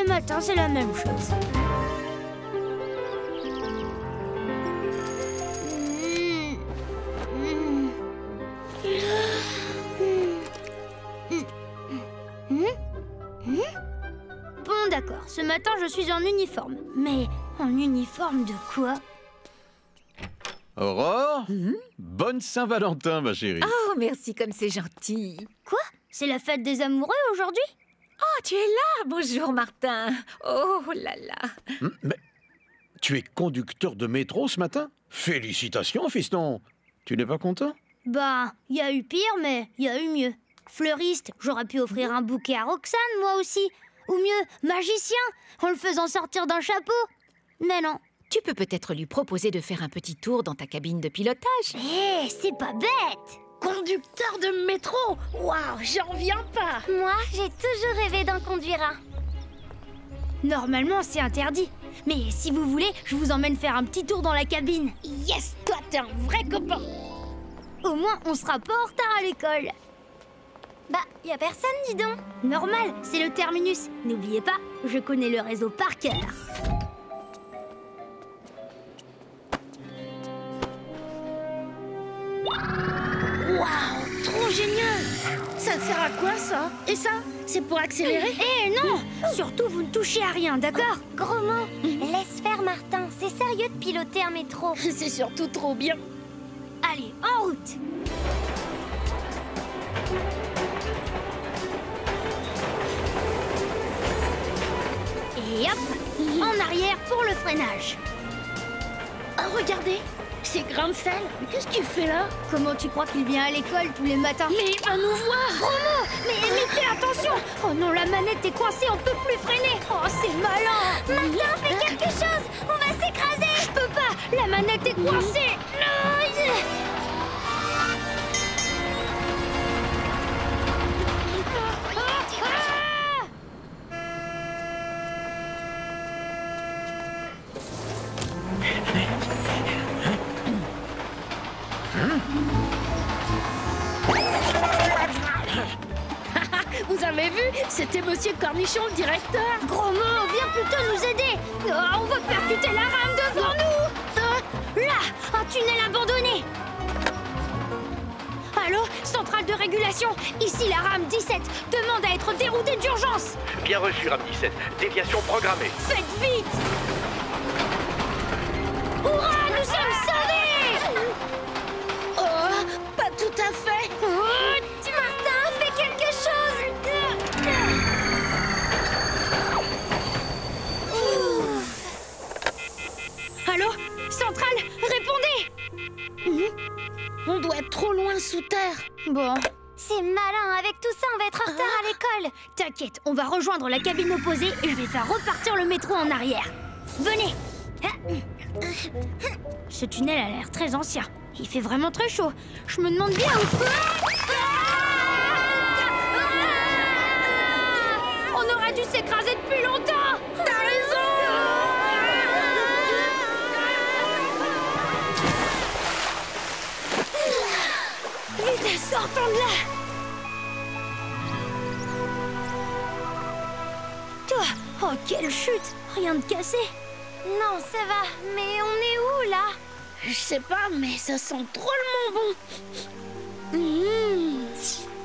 les matins, c'est la même chose. Bon, d'accord, ce matin, je suis en uniforme. Mais en uniforme de quoi? Aurore, bonne Saint-Valentin, ma chérie. Oh, merci, comme c'est gentil. Quoi? C'est la fête des amoureux aujourd'hui? Oh, tu es là. Bonjour, Martin. Oh là là. Mais tu es conducteur de métro ce matin? Félicitations, fiston. Tu n'es pas content? Bah, il y a eu pire, mais il y a eu mieux. Fleuriste, j'aurais pu offrir un bouquet à Roxane, moi aussi. Ou mieux, magicien, en le faisant sortir d'un chapeau. Mais non. Tu peux peut-être lui proposer de faire un petit tour dans ta cabine de pilotage. Hé, c'est pas bête! Conducteur de métro! Waouh, j'en reviens pas! Moi, j'ai toujours rêvé d'en conduire un. Normalement, c'est interdit. Mais si vous voulez, je vous emmène faire un petit tour dans la cabine. Yes, toi, t'es un vrai copain! Au moins, on sera pas en retard à l'école. Bah, y a personne, dis donc. Normal, c'est le terminus. N'oubliez pas, je connais le réseau par cœur. Waouh, trop génial! Ça sert à quoi, ça? Et ça, c'est pour accélérer? Eh non! Surtout, vous ne touchez à rien, d'accord? Gros mot, laisse faire Martin, c'est sérieux de piloter un métro. C'est surtout trop bien. Allez, en route! Et hop! En arrière pour le freinage. Oh, regardez! C'est grain de sel! Qu'est-ce que tu fais là? Comment tu crois qu'il vient à l'école tous les matins? Mais il va nous voir! Romo! Mais fais attention! Oh non, la manette est coincée, on peut plus freiner! Oh, c'est malin! Martin, fais quelque chose, on va s'écraser. Je peux pas! La manette est coincée! Non! Vous avez vu? C'était Monsieur Cornichon, le directeur! Gros mot, viens plutôt nous aider! Oh, on va percuter la rame devant nous! Là, un tunnel abandonné! Allô, centrale de régulation, ici la rame 17, demande à être déroutée d'urgence! Bien reçu, rame 17. Déviation programmée. Faites vite! Hurrah, nous sommes sauvés! Oh, pas tout à fait! Oh, Martin, fais quelque chose. allô, centrale, répondez! On doit être trop loin sous terre. Bon, C'est malin, avec tout ça, on va être en retard à l'école. t'inquiète, on va rejoindre la cabine opposée et je vais faire repartir le métro en arrière. Venez! Ce tunnel a l'air très ancien. Il fait vraiment très chaud. Je me demande bien où... On aurait dû s'écraser depuis longtemps! T'as raison! Vite, sortons de là! Toi, oh quelle chute! Rien de cassé! Non, ça va, mais on est où, là? Je sais pas, mais ça sent drôlement bon.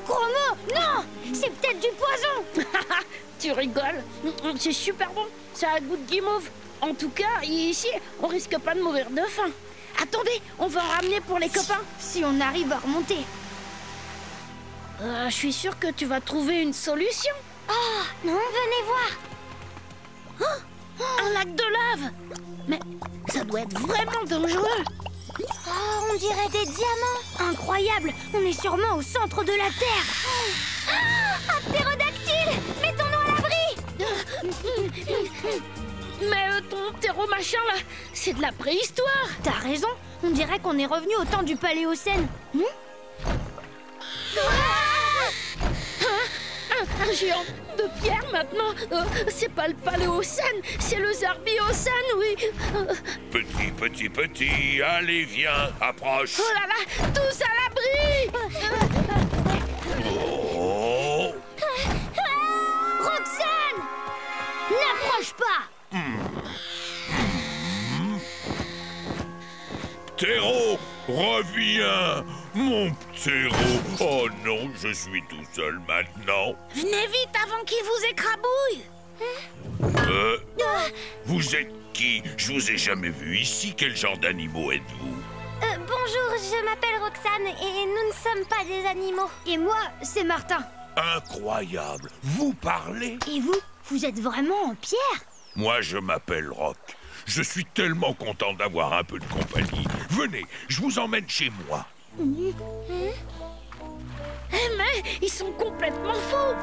Gros mot, non! C'est peut-être du poison! Tu rigoles? C'est super bon. Ça a le goût de guimauve. En tout cas, ici, on risque pas de mourir de faim. Attendez, on va en ramener pour les copains. Si on arrive à remonter. Je suis sûre que tu vas trouver une solution. Non, venez voir. Un lac de lave. Mais ça doit être vraiment dangereux. Oh, on dirait des diamants. Incroyable! On est sûrement au centre de la Terre! Un ptérodactyle. Mettons-nous à l'abri. Mais ton terreau machin là, c'est de la préhistoire. T'as raison, on dirait qu'on est revenu au temps du Paléocène. Un géant de pierre maintenant. C'est pas le Paléocène, c'est le Zarbiocène, oui. Petit, allez, viens, approche. Oh là là, tous à l'abri. Oh. Roxane! T'approches pas! Ptéro, reviens! Mon Ptéro! Oh non, je suis tout seul maintenant. Venez vite avant qu'il vous écrabouille. Vous êtes qui? Je vous ai jamais vu ici. Quel genre d'animaux êtes-vous? Bonjour, je m'appelle Roxane et nous ne sommes pas des animaux. Et moi, c'est Martin. Incroyable! Vous parlez? Et vous, vous êtes vraiment en pierre? Moi, je m'appelle Rock. Je suis tellement content d'avoir un peu de compagnie. Venez, je vous emmène chez moi. Mais ils sont complètement fous.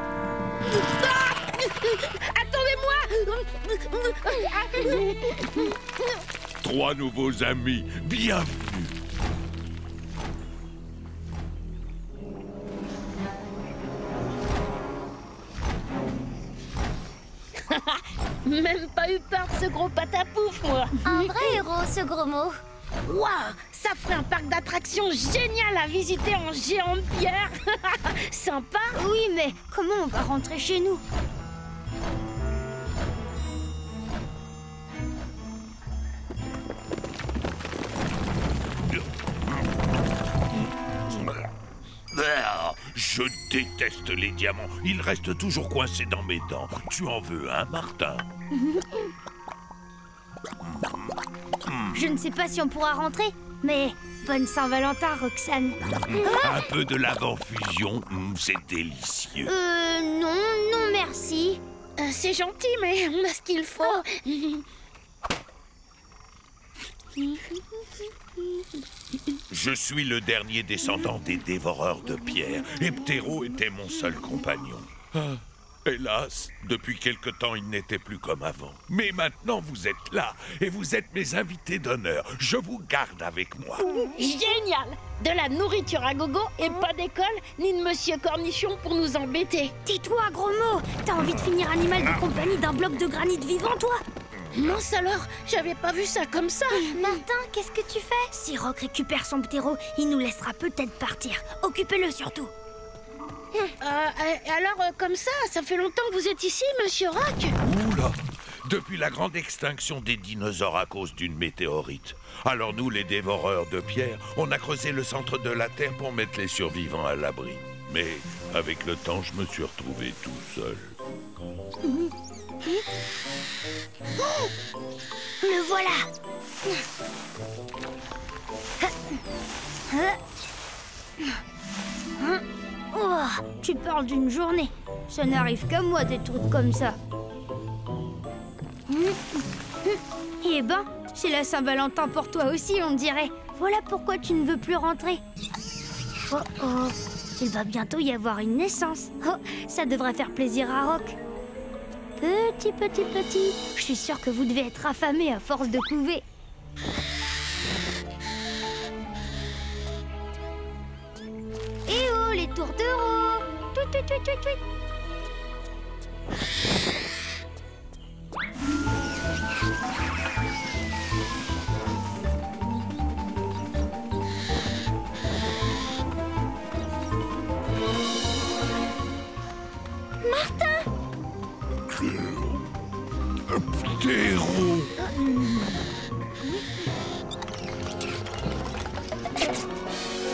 Ah! Attendez-moi. 3 nouveaux amis, bienvenue. Même pas eu peur de ce gros patapouf, moi. Un vrai héros, ce gros mot. Waouh, ça ferait un parc d'attractions génial à visiter en géant de pierre. Sympa. Oui, mais comment on va rentrer chez nous? Je déteste les diamants. Ils restent toujours coincés dans mes dents. Tu en veux un, Martin? Je ne sais pas si on pourra rentrer, mais bonne Saint-Valentin, Roxane. Un peu de lave en fusion, c'est délicieux. Non, merci. C'est gentil, mais on a ce qu'il faut. Je suis le dernier descendant des dévoreurs de pierre, et Ptéro était mon seul compagnon. Ah, hélas, depuis quelque temps, il n'était plus comme avant. Mais maintenant, vous êtes là, et vous êtes mes invités d'honneur. Je vous garde avec moi. Génial. De la nourriture à gogo et pas d'école ni de Monsieur Cornichon pour nous embêter. Tais-toi, gros mot. T'as envie de finir animal de compagnie d'un bloc de granit vivant, toi? Mince alors, j'avais pas vu ça comme ça. Martin, qu'est-ce que tu fais? Si Rock récupère son Ptéro, il nous laissera peut-être partir. Occupez-le surtout. Alors, comme ça fait longtemps que vous êtes ici, Monsieur Rock? Oula! Depuis la grande extinction des dinosaures à cause d'une météorite. Alors nous, les dévoreurs de pierre, on a creusé le centre de la Terre pour mettre les survivants à l'abri. Mais avec le temps, je me suis retrouvé tout seul. Le voilà. Oh, tu parles d'une journée. Ça n'arrive qu'à moi des trucs comme ça. Eh ben, c'est la Saint-Valentin pour toi aussi, on dirait. Voilà pourquoi tu ne veux plus rentrer. Oh oh, il va bientôt y avoir une naissance. Oh, ça devrait faire plaisir à Rock. Petit, je suis sûre que vous devez être affamé à force de couver. Eh oh, les tourtereaux! Tweet, tweet, tweet, tweet, tweet. Martin! Ptéro!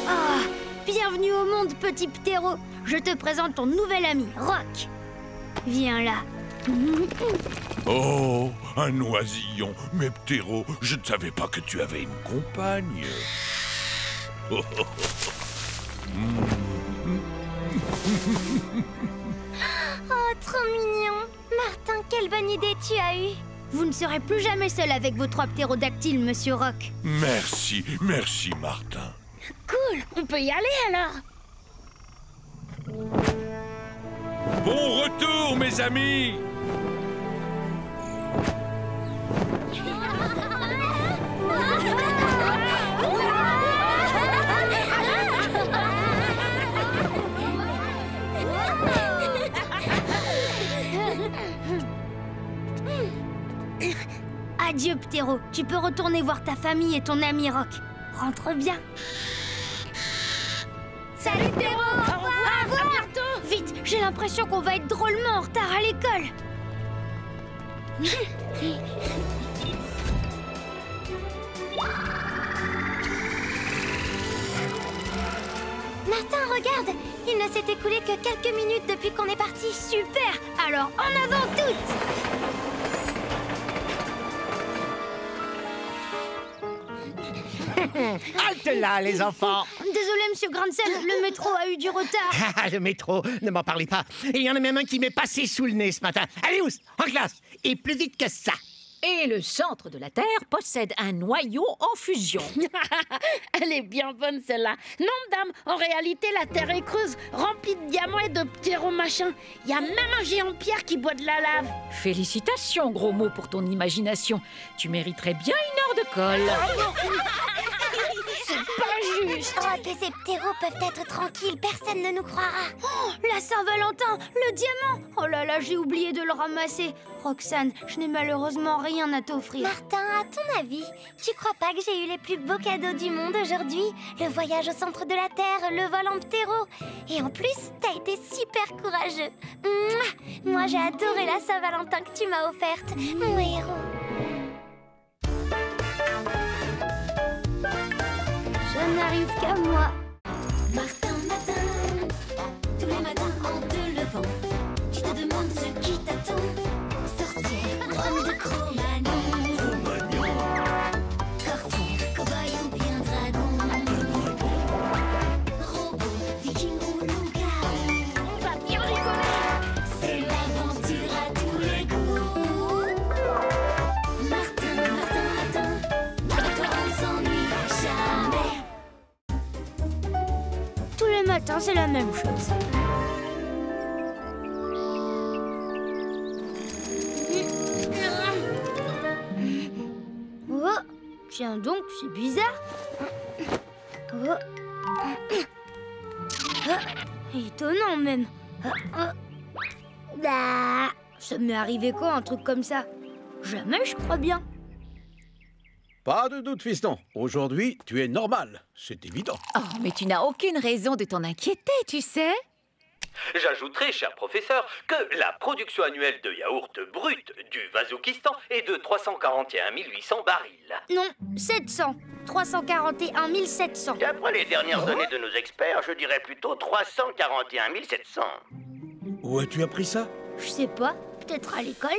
Ah, bienvenue au monde, petit Ptéro. Je te présente ton nouvel ami, Rock. Viens là. Oh, un oisillon! Mais Ptéro, je ne savais pas que tu avais une compagne. Oh, oh, Oh, trop mignon! Martin, quelle bonne idée tu as eue! Vous ne serez plus jamais seul avec vos 3 ptérodactyles, monsieur Rock. merci, merci Martin. Cool, on peut y aller alors. Bon retour, mes amis! Adieu, Ptéro. Tu peux retourner voir ta famille et ton ami Rock. Rentre bien. Salut Ptéro. Au revoir. À bientôt. Vite, j'ai l'impression qu'on va être drôlement en retard à l'école. Martin, regarde! Il ne s'est écoulé que quelques minutes depuis qu'on est parti. Super! Alors, en avant toutes! Halte là, les enfants! Désolé, monsieur Grandsel, le métro a eu du retard. Ah, le métro, ne m'en parlez pas. Il y en a même un qui m'est passé sous le nez ce matin. Allez, Ous, en classe! Et plus vite que ça! Et le centre de la Terre possède un noyau en fusion. Elle est bien bonne, celle-là. Non, dame, en réalité, la Terre est creuse, remplie de diamants et de ptéro-machins. Il y a même un géant de pierre qui boit de la lave. Félicitations, gros mot, pour ton imagination. Tu mériterais bien une heure de colle. C'est pas juste. Oh, que ces ptéros peuvent être tranquilles, personne ne nous croira. Oh, la Saint-Valentin, le diamant! Oh là là, j'ai oublié de le ramasser. Roxane, je n'ai malheureusement rien à t'offrir. Martin, à ton avis, tu crois pas que j'ai eu les plus beaux cadeaux du monde aujourd'hui? Le voyage au centre de la Terre, le vol en ptéro. Et en plus, t'as été super courageux. Mouah. Moi, j'ai adoré la Saint-Valentin que tu m'as offerte, mon héros. Ça n'arrive qu'à moi. Martin, matin, tous les matins en te levant, tu te demandes ce qui t'attend. Sorcière, homme de Cro-Magnon, corsaire, cow-boy ou bien dragon, robot, viking ou loup-garou. On va bien rigoler. C'est l'aventure à tous les goûts. Martin, Martin, Martin, avec toi on s'ennuie jamais. Tous les matins, c'est la même chose. Oh, tiens donc, c'est bizarre. Oh. Ah, étonnant même. Ah, ça m'est arrivé quand un truc comme ça? Jamais, je crois bien. Pas de doute, fiston. Aujourd'hui, tu es normal. C'est évident. Oh, mais tu n'as aucune raison de t'en inquiéter, tu sais. J'ajouterai, cher professeur, que la production annuelle de yaourt brut du Vazoukistan est de 341 800 barils. Non, 700. 341 700. D'après les dernières données de nos experts, je dirais plutôt 341 700. Où as-tu appris ça? Je sais pas, peut-être à l'école.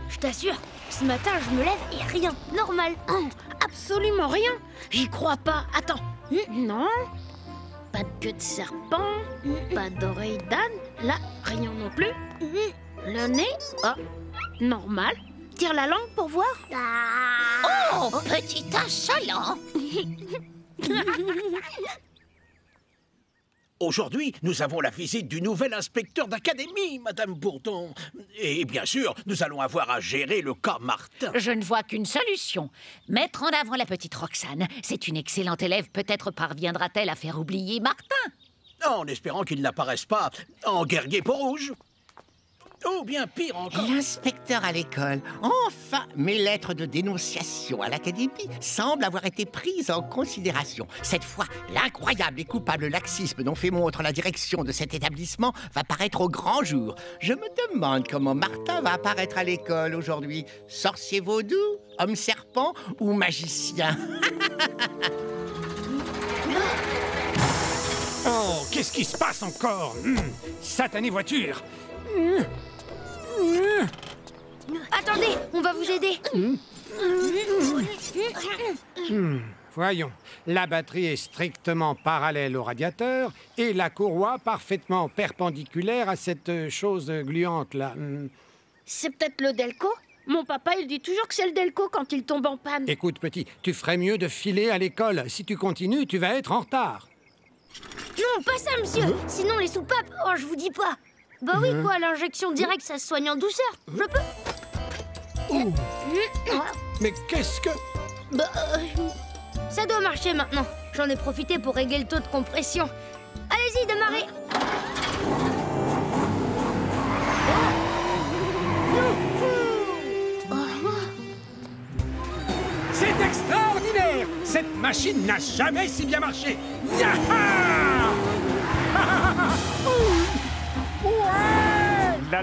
Je t'assure, ce matin je me lève et rien, normal. Absolument rien. J'y crois pas. Attends. Non. Pas de queue de serpent. Pas d'oreille d'âne. Là, rien non plus. Le nez. Oh, normal. Tire la langue pour voir. Oh, petit insolent. Aujourd'hui, nous avons la visite du nouvel inspecteur d'académie, Madame Bourdon. Et bien sûr, nous allons avoir à gérer le cas Martin. Je ne vois qu'une solution. Mettre en avant la petite Roxane. C'est une excellente élève. Peut-être parviendra-t-elle à faire oublier Martin. En espérant qu'il n'apparaisse pas en guerrier peau rouge. Ou bien pire encore. L'inspecteur à l'école. Enfin, mes lettres de dénonciation à l'académie semblent avoir été prises en considération. Cette fois, l'incroyable et coupable laxisme dont fait montre la direction de cet établissement va paraître au grand jour. Je me demande comment Martin va apparaître à l'école aujourd'hui. Sorcier vaudou, homme serpent ou magicien? Oh, qu'est-ce qui se passe encore? Satanée voiture! Attendez, on va vous aider. Voyons, la batterie est strictement parallèle au radiateur et la courroie parfaitement perpendiculaire à cette chose gluante-là. C'est peut-être le Delco. Mon papa, il dit toujours que c'est le Delco quand il tombe en panne. Écoute, petit, tu ferais mieux de filer à l'école. Si tu continues, tu vas être en retard. Non, pas ça, monsieur. Sinon, les soupapes, oh, je vous dis pas. Bah oui, quoi, l'injection directe, ça se soigne en douceur. Je peux. Mais qu'est-ce que... Bah, ça doit marcher maintenant. J'en ai profité pour régler le taux de compression. Allez-y, démarrez. C'est extraordinaire! Cette machine n'a jamais si bien marché. Yaha! Ouais! Oh,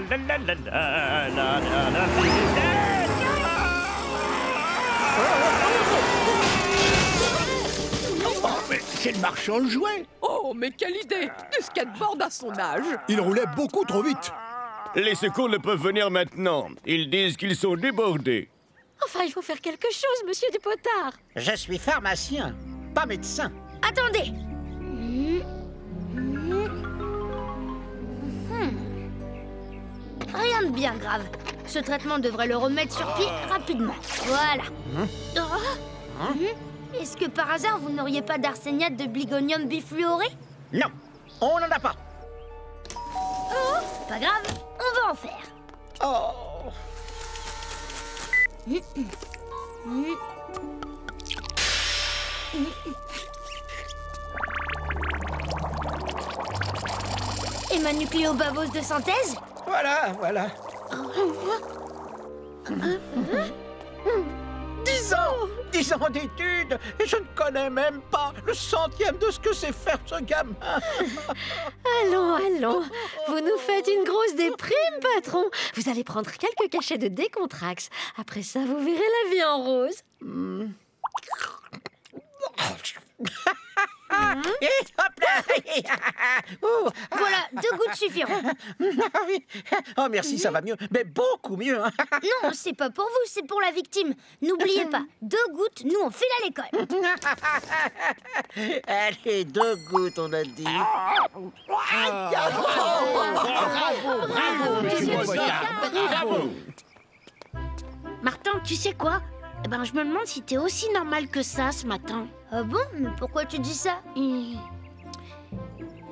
mais c'est le marchand de jouets. Oh, mais quelle idée! Du skateboard à son âge! Il roulait beaucoup trop vite. Les secours ne peuvent venir maintenant. Ils disent qu'ils sont débordés. Enfin, il faut faire quelque chose, monsieur Dupotard. Je suis pharmacien, pas médecin. Attendez. Rien de bien grave. Ce traitement devrait le remettre sur pied rapidement. Voilà. Est-ce que par hasard, vous n'auriez pas d'arséniate de bligonium bifluoré? Non, on n'en a pas. Pas grave, on va en faire. Oh. Et ma nucléobavose de synthèse? Voilà, voilà. 10 ans d'études, et je ne connais même pas le centième de ce que c'est faire ce gamin. Allons, allons. Vous nous faites une grosse déprime, patron. Vous allez prendre quelques cachets de décontrax. Après ça, vous verrez la vie en rose. Et hop là. Voilà, 2 gouttes suffiront. Oh merci, ça va mieux, mais beaucoup mieux. Non, c'est pas pour vous, c'est pour la victime. N'oubliez pas, 2 gouttes, nous on file à l'école. Allez, 2 gouttes, on a dit. Bravo, monsieur Potard. Bravo. Martin, tu sais quoi? Eh ben, je me demande si t'es aussi normal que ça ce matin. Ah bon? Mais pourquoi tu dis ça?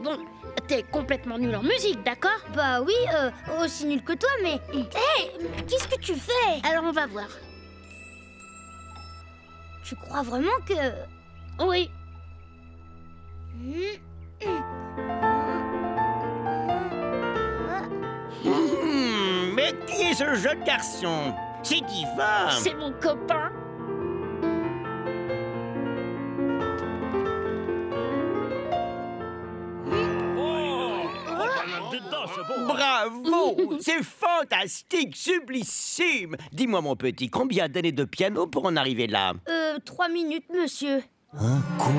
Bon, t'es complètement nul en musique, d'accord? Bah oui, aussi nul que toi, mais... Hé, qu'est-ce que tu fais? Alors on va voir. Tu crois vraiment que... Oui. Mais qui est ce jeune garçon? C'est divin. C'est mon copain. Bravo! C'est fantastique, sublissime! Dis-moi, mon petit, combien d'années de piano pour en arriver là? 3 minutes, monsieur. Hein, quoi?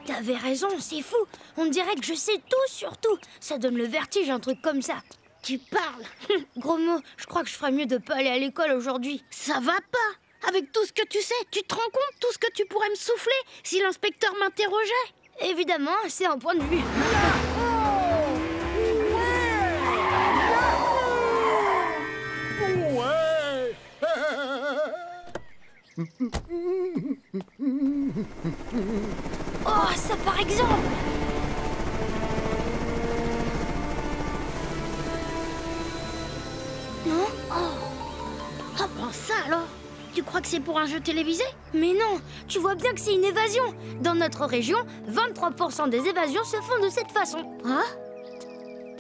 T'avais raison, c'est fou. On dirait que je sais tout sur tout. Ça donne le vertige, un truc comme ça. Tu parles. Gros mot, je crois que je ferais mieux de pas aller à l'école aujourd'hui. Ça va pas. Avec tout ce que tu sais, tu te rends compte tout ce que tu pourrais me souffler si l'inspecteur m'interrogeait? Évidemment, c'est un point de vue. Oh, ça par exemple. Non? Ah ben ça alors? Tu crois que c'est pour un jeu télévisé? Mais non, tu vois bien que c'est une évasion. Dans notre région, 23% des évasions se font de cette façon. Hein?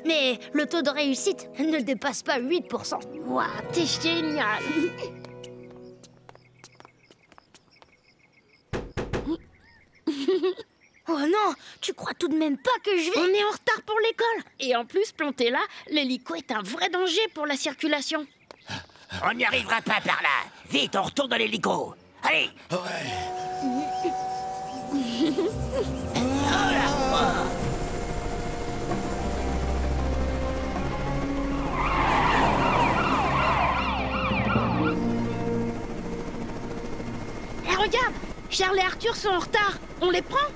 Mais le taux de réussite ne dépasse pas 8%. Waouh, t'es génial. Oh non, tu crois tout de même pas que je vais... On est en retard pour l'école. Et en plus, planté là, l'hélico est un vrai danger pour la circulation. On n'y arrivera pas par là. Vite, on retourne dans l'hélico. Allez. Eh, regarde, Charles et Arthur sont en retard. On les prend?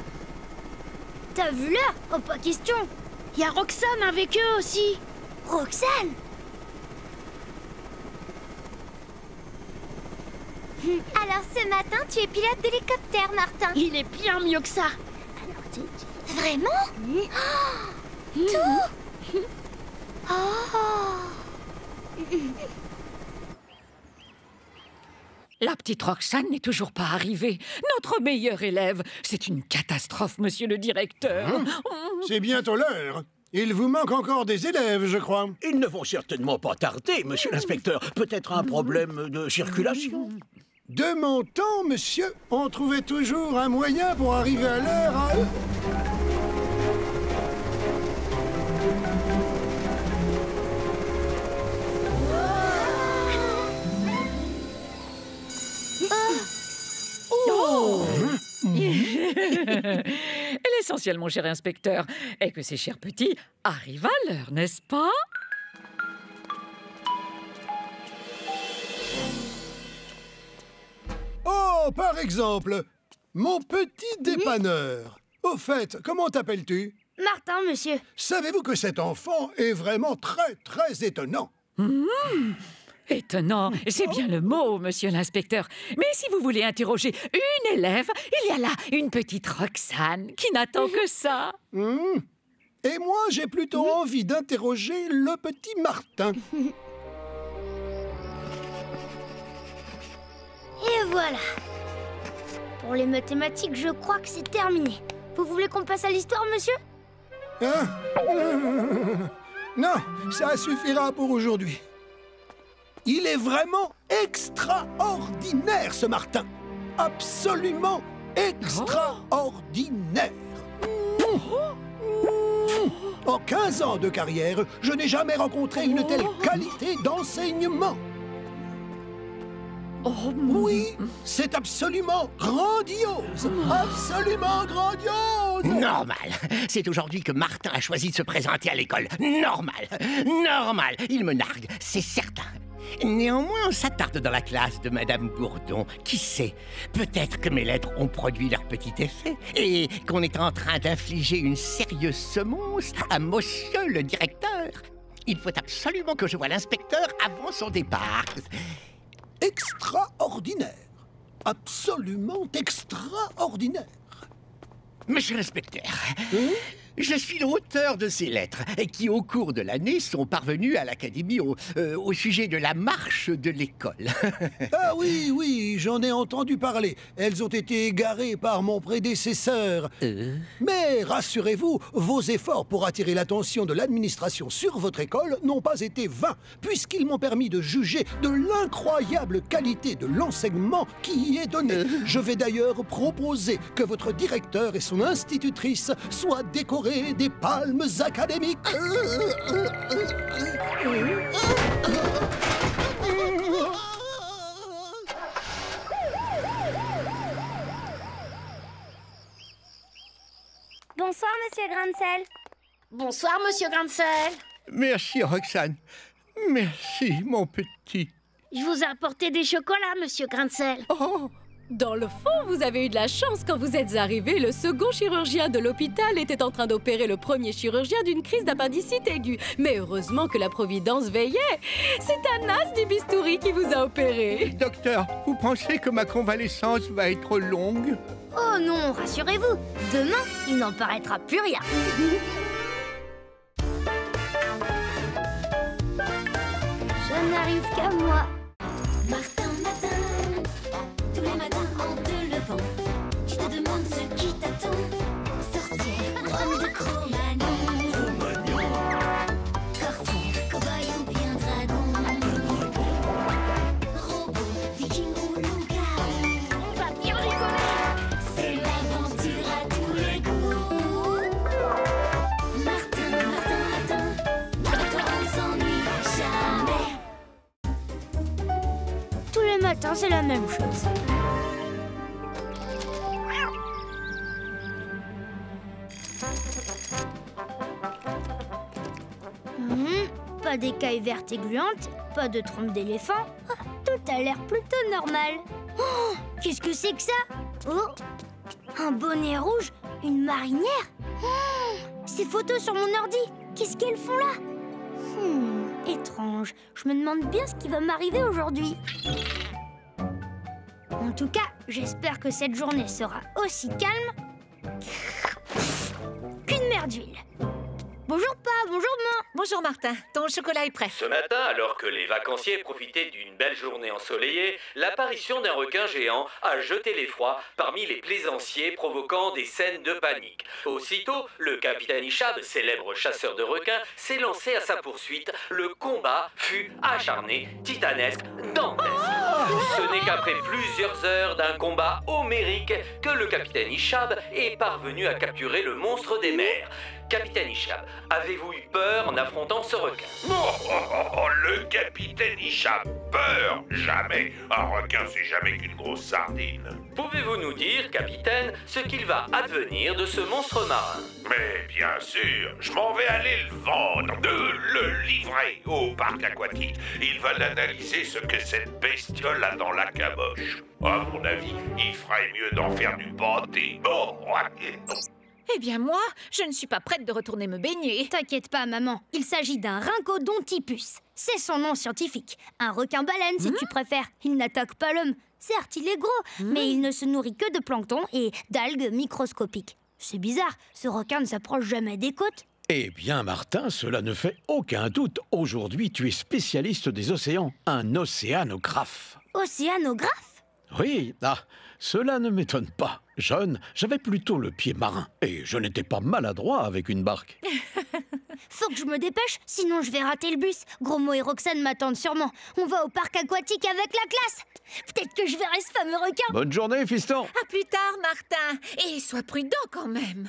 T'as vu l'heure? Oh, pas question. Il y a Roxane avec eux aussi. Roxane? Alors ce matin, tu es pilote d'hélicoptère, Martin. Il est bien mieux que ça. Vraiment? Tout? La petite Roxane n'est toujours pas arrivée. Notre meilleure élève. C'est une catastrophe, monsieur le directeur. C'est bientôt l'heure. Il vous manque encore des élèves, je crois. Ils ne vont certainement pas tarder, monsieur l'inspecteur. Peut-être un problème de circulation. De mon temps, monsieur, on trouvait toujours un moyen pour arriver à l'heure. Hein? l'essentiel, mon cher inspecteur, est que ces chers petits arrivent à l'heure, n'est-ce pas? Oh, par exemple, mon petit dépanneur. Au fait, comment t'appelles-tu? Martin, monsieur. Savez-vous que cet enfant est vraiment très, très étonnant? Étonnant, c'est bien le mot, monsieur l'inspecteur. Mais si vous voulez interroger une élève, il y a là une petite Roxane qui n'attend que ça. Et moi, j'ai plutôt envie d'interroger le petit Martin. Et voilà. Pour les mathématiques, je crois que c'est terminé. Vous voulez qu'on passe à l'histoire, monsieur? Non, ça suffira pour aujourd'hui. Il est vraiment extraordinaire, ce Martin. Absolument extraordinaire. En 15 ans de carrière, je n'ai jamais rencontré une telle qualité d'enseignement. Oui, c'est absolument grandiose. Absolument grandiose. Normal. C'est aujourd'hui que Martin a choisi de se présenter à l'école. Normal. Normal. Il me nargue, c'est certain. Néanmoins, on s'attarde dans la classe de Madame Bourdon. Qui sait? Peut-être que mes lettres ont produit leur petit effet et qu'on est en train d'infliger une sérieuse semonce à monsieur le directeur. Il faut absolument que je voie l'inspecteur avant son départ. Extraordinaire. Absolument extraordinaire. Monsieur l'inspecteur, je suis l'auteur de ces lettres qui, au cours de l'année, sont parvenues à l'Académie au sujet de la marche de l'école. Ah oui, oui, j'en ai entendu parler. Elles ont été égarées par mon prédécesseur. Mais rassurez-vous, vos efforts pour attirer l'attention de l'administration sur votre école n'ont pas été vains, puisqu'ils m'ont permis de juger de l'incroyable qualité de l'enseignement qui y est donné. Je vais d'ailleurs proposer que votre directeur et son institutrice soient décorés des palmes académiques. Bonsoir, monsieur Grancel. Bonsoir, monsieur Grancel. Merci, Roxane. Merci, mon petit. Je vous ai apporté des chocolats, monsieur Grancel. Oh, dans le fond, vous avez eu de la chance. Quand vous êtes arrivé, le second chirurgien de l'hôpital était en train d'opérer le premier chirurgien d'une crise d'appendicite aiguë. Mais heureusement que la Providence veillait. C'est un as du bistouri qui vous a opéré. Docteur, vous pensez que ma convalescence va être longue? Oh non, rassurez-vous. Demain, il n'en paraîtra plus rien. Ça n'arrive qu'à moi. Martin, tous les matins en te levant, tu te demandes ce qui t'attend. Sorcière, homme de Cro-Magnon, corsaire, cow-boy ou bien dragon, robot, viking ou loup-garou. On va bien rigoler. C'est l'aventure à tous les goûts. Martin, avec toi on s'ennuie jamais. Tous les matins, c'est la même chose. Pas d'écailles vertes et gluantes, pas de trompe d'éléphant. Ah, tout a l'air plutôt normal. Oh, qu'est-ce que c'est que ça? Oh, un bonnet rouge, une marinière. Oh, ces photos sur mon ordi, qu'est-ce qu'elles font là? Étrange. Je me demande bien ce qui va m'arriver aujourd'hui. En tout cas, j'espère que cette journée sera aussi calme qu'une mer d'huile. Bonjour Pa, bonjour maman. Bonjour Martin, ton chocolat est prêt. Ce matin, alors que les vacanciers profitaient d'une belle journée ensoleillée, l'apparition d'un requin géant a jeté l'effroi parmi les plaisanciers, provoquant des scènes de panique. Aussitôt, le capitaine Ishab, célèbre chasseur de requins, s'est lancé à sa poursuite. Le combat fut acharné, titanesque, dantesque. Ce n'est qu'après plusieurs heures d'un combat homérique que le capitaine Ishab est parvenu à capturer le monstre des mers. Capitaine Ishab, avez-vous eu peur en affrontant ce requin? Le capitaine Ishab peur. Jamais. Un requin, c'est jamais qu'une grosse sardine. Pouvez-vous nous dire, capitaine, ce qu'il va advenir de ce monstre marin? Mais bien sûr, je m'en vais aller le vendre, le livrer au parc aquatique. Ils veulent analyser ce que cette bestiole a dans la caboche. À mon avis, il ferait mieux d'en faire du pâté. Bon, Eh bien moi, je ne suis pas prête de retourner me baigner. T'inquiète pas, maman. Il s'agit d'un rhingodontypus. C'est son nom scientifique. Un requin-baleine, si tu préfères. Il n'attaque pas l'homme. Certes, il est gros, mais il ne se nourrit que de plancton et d'algues microscopiques. C'est bizarre, ce requin ne s'approche jamais des côtes. Eh bien, Martin, cela ne fait aucun doute. Aujourd'hui, tu es spécialiste des océans. Un océanographe. Océanographe? Oui, cela ne m'étonne pas. Jeune, j'avais plutôt le pied marin. Et je n'étais pas maladroit avec une barque. Faut que je me dépêche, sinon je vais rater le bus. Gros-Mo et Roxane m'attendent sûrement. On va au parc aquatique avec la classe. Peut-être que je verrai ce fameux requin. Bonne journée, fiston. À plus tard, Martin. Et sois prudent quand même.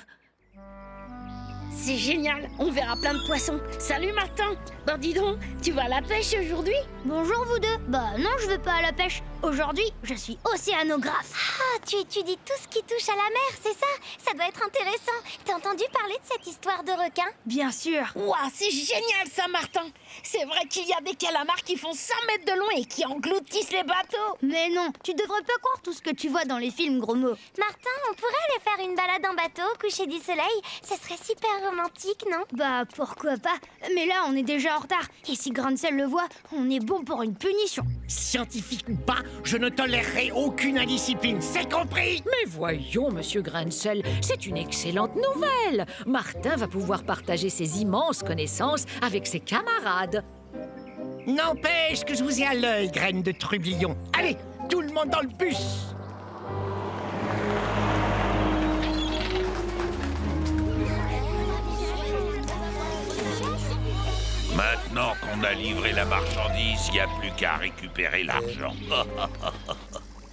C'est génial, on verra plein de poissons. Salut Martin. Bah dis donc, tu vas à la pêche aujourd'hui? Bonjour vous deux. Bah non, je vais pas à la pêche. Aujourd'hui, je suis océanographe. Ah, tu étudies tout ce qui touche à la mer, c'est ça? Ça doit être intéressant. T'as entendu parler de cette histoire de requin? Bien sûr. Ouah, c'est génial ça, Martin. C'est vrai qu'il y a des calamars qui font 100 mètres de long et qui engloutissent les bateaux. Mais non, tu devrais pas croire tout ce que tu vois dans les films, Gros-Mo. Martin, on pourrait aller faire une balade en bateau au coucher du soleil? Ça serait super romantique, non? Bah, pourquoi pas? Mais là, on est déjà en retard. Et si Grancel le voit, on est bon pour une punition. Scientifique ou pas, je ne tolérerai aucune indiscipline, c'est compris? Mais voyons, monsieur Grancel, c'est une excellente nouvelle. Martin va pouvoir partager ses immenses connaissances avec ses camarades. N'empêche que je vous ai à l'œil, graine de trublion. Allez, tout le monde dans le bus! Maintenant qu'on a livré la marchandise, il n'y a plus qu'à récupérer l'argent.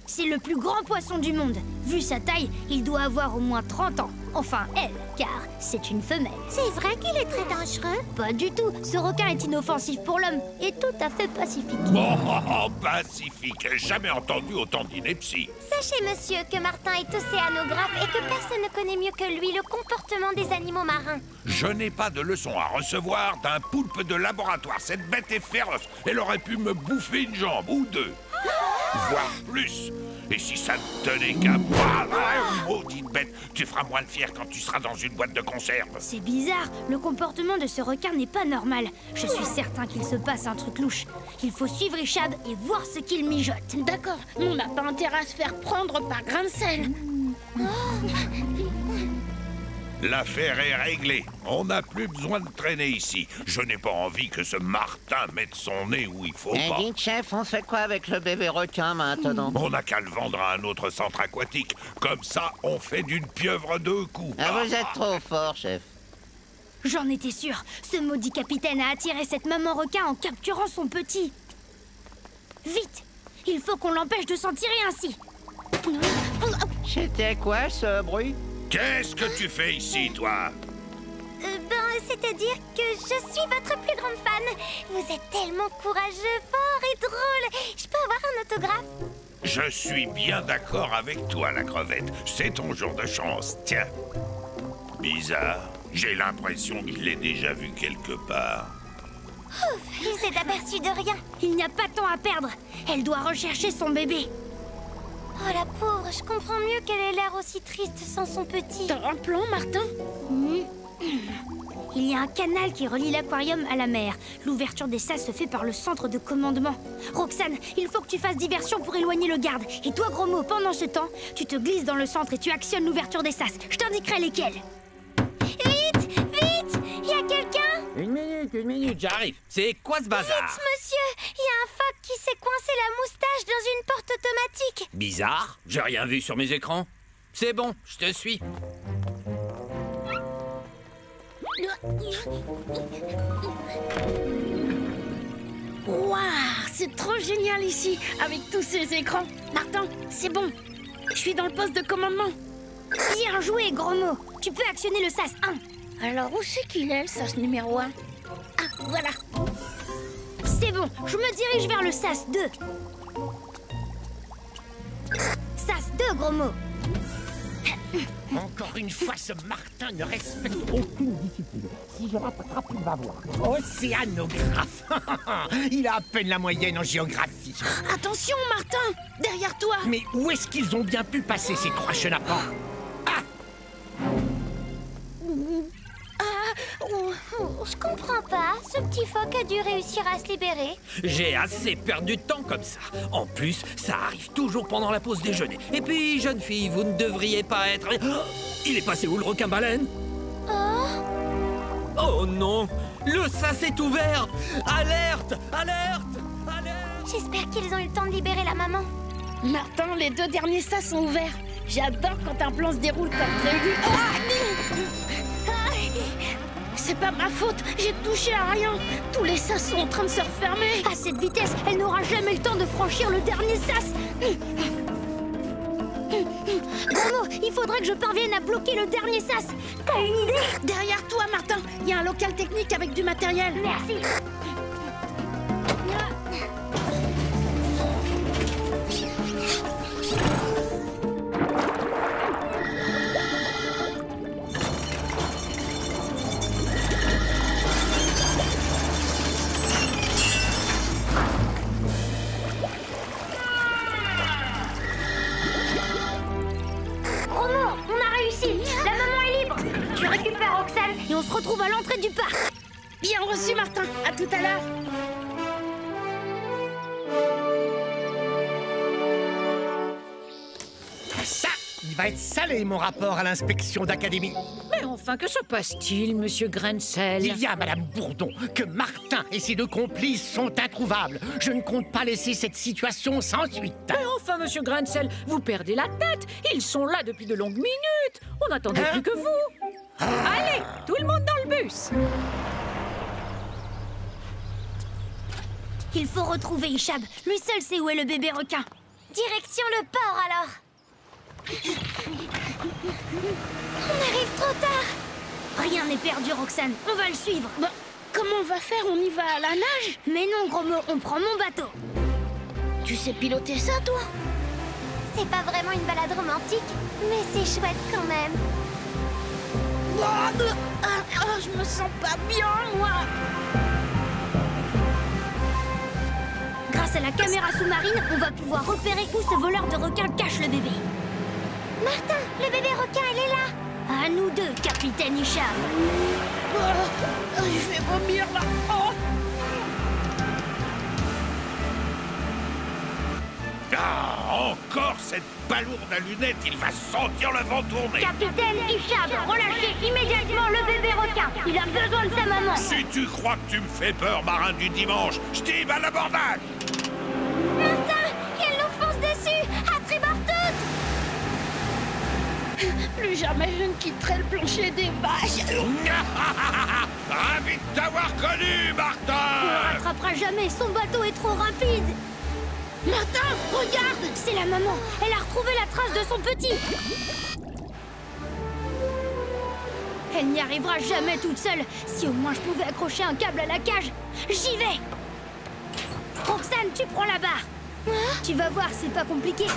C'est le plus grand poisson du monde. Vu sa taille, il doit avoir au moins 30 ans. Enfin, elle, car c'est une femelle. C'est vrai qu'il est très dangereux? Pas du tout. Ce requin est inoffensif pour l'homme et tout à fait pacifique. Oh, pacifique. Jamais entendu autant d'inepties. Sachez, monsieur, que Martin est océanographe et que personne ne connaît mieux que lui le comportement des animaux marins. Je n'ai pas de leçon à recevoir d'un poulpe de laboratoire. Cette bête est féroce. Elle aurait pu me bouffer une jambe ou deux. Voire plus. Et si ça ne tenait qu'à moi, maudite bête, tu feras moins le fier quand tu seras dans une boîte de conserve. C'est bizarre, le comportement de ce requin n'est pas normal. Je suis certain qu'il se passe un truc louche. Il faut suivre Ishab et voir ce qu'il mijote. D'accord, on n'a pas intérêt à se faire prendre par Grancel. L'affaire est réglée. On n'a plus besoin de traîner ici. Je n'ai pas envie que ce Martin mette son nez où il faut pas. Dites, chef, on fait quoi avec le bébé requin maintenant? On n'a qu'à le vendre à un autre centre aquatique. Comme ça, on fait d'une pieuvre deux coups. Ah, vous êtes trop fort, chef. J'en étais sûre. Ce maudit capitaine a attiré cette maman requin en capturant son petit. Vite! Il faut qu'on l'empêche de s'en tirer ainsi. C'était quoi ce bruit? Qu'est-ce que tu fais ici, toi? C'est-à-dire que je suis votre plus grande fan. Vous êtes tellement courageux, fort et drôle. Je peux avoir un autographe? Je suis bien d'accord avec toi, la crevette. C'est ton jour de chance, tiens. Bizarre. J'ai l'impression que je l'ai déjà vu quelque part. Ouf, il s'est aperçu de rien. Il n'y a pas de temps à perdre. Elle doit rechercher son bébé. Oh la pauvre, je comprends mieux qu'elle ait l'air aussi triste sans son petit. T'as un plan, Martin? Il y a un canal qui relie l'aquarium à la mer. L'ouverture des sas se fait par le centre de commandement. Roxane, il faut que tu fasses diversion pour éloigner le garde. Et toi, Gros-Mo, pendant ce temps, tu te glisses dans le centre et tu actionnes l'ouverture des sas. Je t'indiquerai lesquels. Vite, vite, il y a quelqu'un? Une minute, j'arrive. C'est quoi ce bazar? Vite, monsieur, il y a un phoque qui s'est coincé la moustache dans une porte automatique. Bizarre, j'ai rien vu sur mes écrans. C'est bon, je te suis. Waouh, c'est trop génial ici, avec tous ces écrans. Martin, c'est bon. Je suis dans le poste de commandement. Bien joué, Gros-Mo. Tu peux actionner le sas 1. Alors, où c'est qu'il est, le sas numéro 1? Ah, voilà. C'est bon. bon, je me dirige vers le SAS 2. SAS 2, gros mot. Encore une fois, ce Martin ne respecte aucune discipline. Si je rattrape, il va voir. Océanographe. Il a à peine la moyenne en géographie. Attention, Martin! Derrière toi! Mais où est-ce qu'ils ont bien pu passer, ces trois chenapans? Je comprends pas. Ce petit phoque a dû réussir à se libérer. J'ai assez perdu de temps comme ça. En plus, ça arrive toujours pendant la pause déjeuner. Et puis, jeune fille, vous ne devriez pas être... Oh, il est passé où, le requin-baleine? Oh non! Le sas est ouvert! Alerte! Alerte! Alerte! J'espère qu'ils ont eu le temps de libérer la maman. Martin, les 2 derniers sas sont ouverts. J'adore quand un plan se déroule comme prévu. C'est pas ma faute, j'ai touché à rien. Tous les sas sont en train de se refermer. À cette vitesse, elle n'aura jamais le temps de franchir le dernier sas. Gros, il faudrait que je parvienne à bloquer le dernier sas. T'as une idée? Derrière toi, Martin, il y a un local technique avec du matériel. Merci. Et on se retrouve à l'entrée du parc. Bien reçu, Martin. À tout à l'heure. Ça, il va être salé, mon rapport à l'inspection d'académie. Mais enfin, que se passe-t-il, monsieur Grancel? Il y a, Madame Bourdon, que Martin et ses 2 complices sont introuvables. Je ne compte pas laisser cette situation sans suite. Mais enfin, monsieur Grancel, vous perdez la tête. Ils sont là depuis de longues minutes. On n'attendait plus que vous. Allez, tout le monde dans le bus. Il faut retrouver Ishab. Lui seul sait où est le bébé requin. Direction le port, alors. On arrive trop tard. Rien n'est perdu, Roxane. On va le suivre. Bah, comment on va faire? On y va à la nage? Mais non, gros mot, on prend mon bateau. Tu sais piloter ça, toi? C'est pas vraiment une balade romantique, mais c'est chouette quand même. Je me sens pas bien, moi. Grâce à la caméra sous-marine, on va pouvoir repérer où ce voleur de requins cache le bébé. Martin, le bébé requin, elle est là. À nous 2, capitaine Ishab. Je vais vomir, là. Encore cette balourde à lunettes, il va sentir le vent tourner. Capitaine Ishab, relâchez immédiatement le bébé requin. Il a besoin de sa maman. Si tu crois que tu me fais peur, marin du dimanche, je t'y à l'abordage. Martin, qu'elle nous fonce dessus. À tribord toutes. Plus jamais je ne quitterai le plancher des vaches. Ravi de t'avoir connu, Martin. On le rattrapera jamais, son bateau est trop rapide. Martin, regarde! C'est la maman. Elle a retrouvé la trace de son petit. Elle n'y arrivera jamais toute seule. Si au moins je pouvais accrocher un câble à la cage. J'y vais. Roxane, tu prends la barre. Tu vas voir, c'est pas compliqué.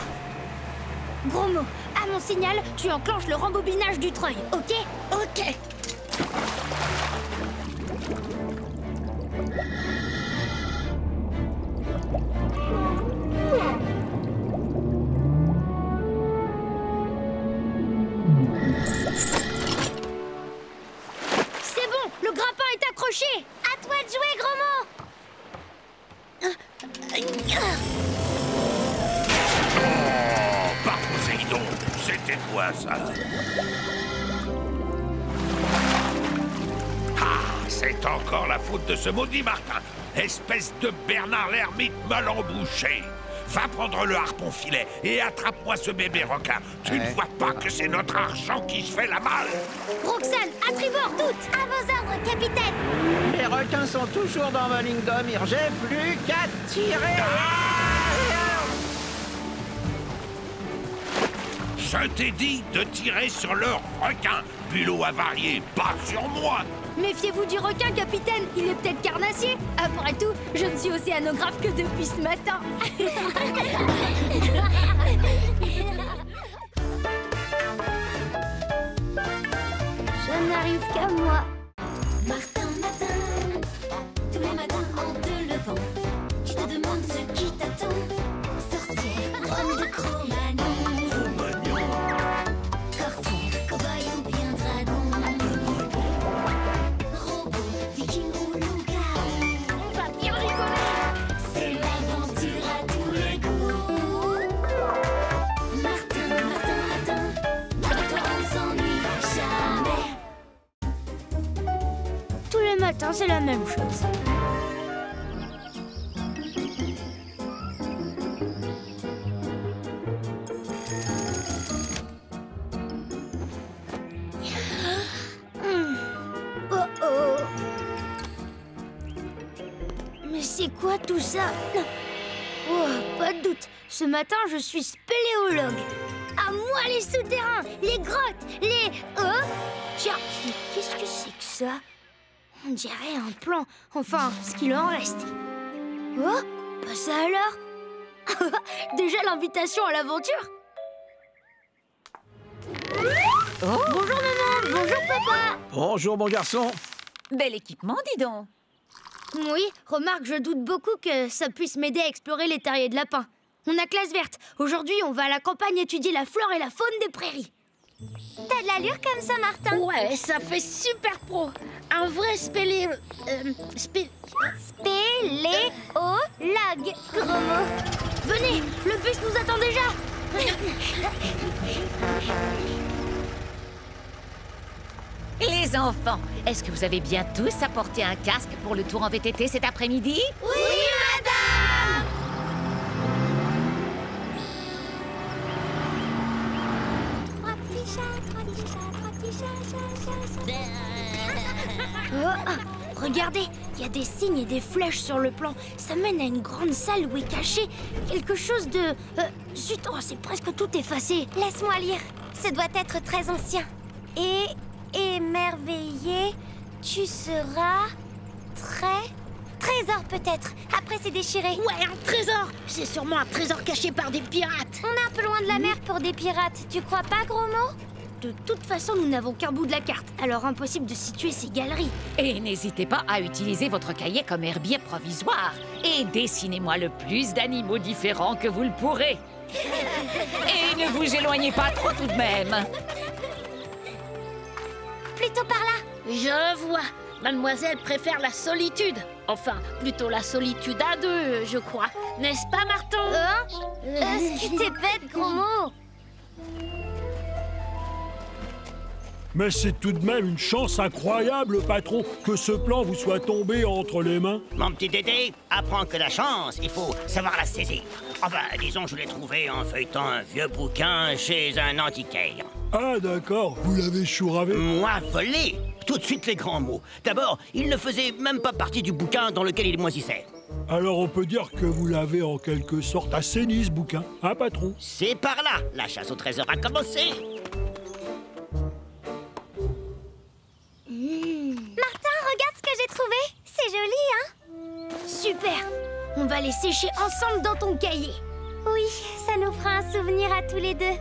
Gros mot, à mon signal, tu enclenches le rembobinage du treuil, ok? Ok. C'est bon, le grappin est accroché. À toi de jouer, gros mot. Par Poséidon, c'était quoi ça? Ah, c'est encore la faute de ce maudit Martin. Espèce de Bernard l'ermite mal embouché. Va prendre le harpon filet et attrape-moi ce bébé requin. Tu ne vois pas que c'est notre argent qui se fait la malle? Roxane, à tribord toutes. À vos ordres, capitaine. Les requins sont toujours dans ma ligne de mire. J'ai plus qu'à tirer. Je t'ai dit de tirer sur le requin. Bulot avarié, pas sur moi. Méfiez-vous du requin, capitaine. Il est peut-être carnassier. Après tout, je ne suis océanographe que depuis ce matin. Ça n'arrive qu'à moi. Martin, matin, tous les matins en te levant, tu te demandes ce qui t'attend. Sorcière, homme de Cro-Magnon, corsaire, cow-boy ou bien dragon, robot, viking ou loup-garou. On va bien rigoler. C'est l'aventure à tous les goûts. Martin, Martin, Martin, avec toi on s'ennuie jamais. Tous les matins, c'est la même chose. Oh oh. Mais c'est quoi tout ça? Oh, pas de doute. Ce matin, je suis spéléologue. À moi les souterrains, les grottes, les... Oh! Tiens, mais qu'est-ce que c'est que ça? On dirait un plan. Enfin, ce qu'il en reste. Oh, bah ça alors? Déjà l'invitation à l'aventure? Oh. Bonjour maman, bonjour papa. Bonjour mon garçon. Bel équipement, dis donc. Oui, remarque, je doute beaucoup que ça puisse m'aider à explorer les terriers de lapins. On a classe verte. Aujourd'hui, on va à la campagne étudier la flore et la faune des prairies. T'as de l'allure comme ça, Martin. Ouais, ça fait super pro. Un vrai spéléologue, gros mot. Venez, le bus nous attend déjà. Les enfants, est-ce que vous avez bien tous apporté un casque pour le tour en VTT cet après-midi? Oui, madame. Trois petits chats, trois petits chats, trois petits chats. Oh, regardez, il y a des signes et des flèches sur le plan. Ça mène à une grande salle où est caché quelque chose de... zut, oh, c'est presque tout effacé. Laisse-moi lire. Ce doit être très ancien. Et émerveillé, tu seras très... Trésor peut-être. Après c'est déchiré. Ouais, un trésor. C'est sûrement un trésor caché par des pirates. On est un peu loin de la mer pour des pirates. Tu crois pas, gros mot? De toute façon, nous n'avons qu'un bout de la carte, alors impossible de situer ces galeries. Et n'hésitez pas à utiliser votre cahier comme herbier provisoire. Et dessinez-moi le plus d'animaux différents que vous le pourrez. Et ne vous éloignez pas trop tout de même. Plutôt par là. Je vois. Mademoiselle préfère la solitude. Enfin, plutôt la solitude à deux, je crois. N'est-ce pas, Martin? Est-ce que t'es bête, gros mot? Mais c'est tout de même une chance incroyable, patron, que ce plan vous soit tombé entre les mains. Mon petit Dédé, apprends que la chance, il faut savoir la saisir. Enfin, disons, je l'ai trouvé en feuilletant un vieux bouquin chez un antiquaire. Ah d'accord, vous l'avez chouravé. Moi, volé. Tout de suite les grands mots. D'abord, il ne faisait même pas partie du bouquin dans lequel il moisissait. Alors on peut dire que vous l'avez en quelque sorte assaini, ce bouquin, hein, patron? C'est par là, la chasse au trésor a commencé. Martin, regarde ce que j'ai trouvé. C'est joli, hein? Super. On va les sécher ensemble dans ton cahier. Oui, ça nous fera un souvenir à tous les deux.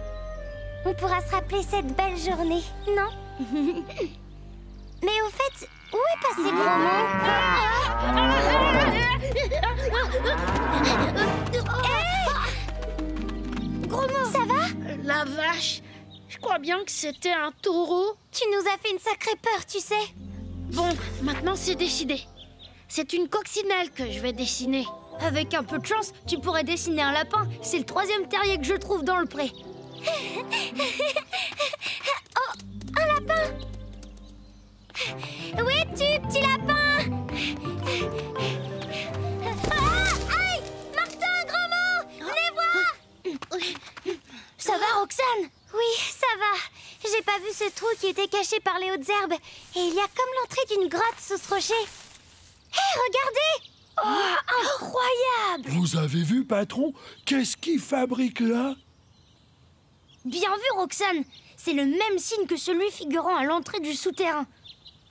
On pourra se rappeler cette belle journée, non? Mais au fait, où est passé Gros mot? Gros mot, ça va? La vache. Je crois bien que c'était un taureau. Tu nous as fait une sacrée peur, tu sais. Bon, maintenant c'est décidé. C'est une coccinelle que je vais dessiner. Avec un peu de chance, tu pourrais dessiner un lapin. C'est le 3e terrier que je trouve dans le pré. Oh, un lapin! Où es-tu, petit lapin? Ah, aïe! Martin, gros mot! Venez voir! Ça va, Roxane? Oui, ça va. J'ai pas vu ce trou qui était caché par les hautes herbes. Et il y a comme l'entrée d'une grotte sous ce rocher. Hé, regardez! Oh, incroyable! Vous avez vu, patron? Qu'est-ce qu'il fabrique là? Bien vu, Roxane. C'est le même signe que celui figurant à l'entrée du souterrain.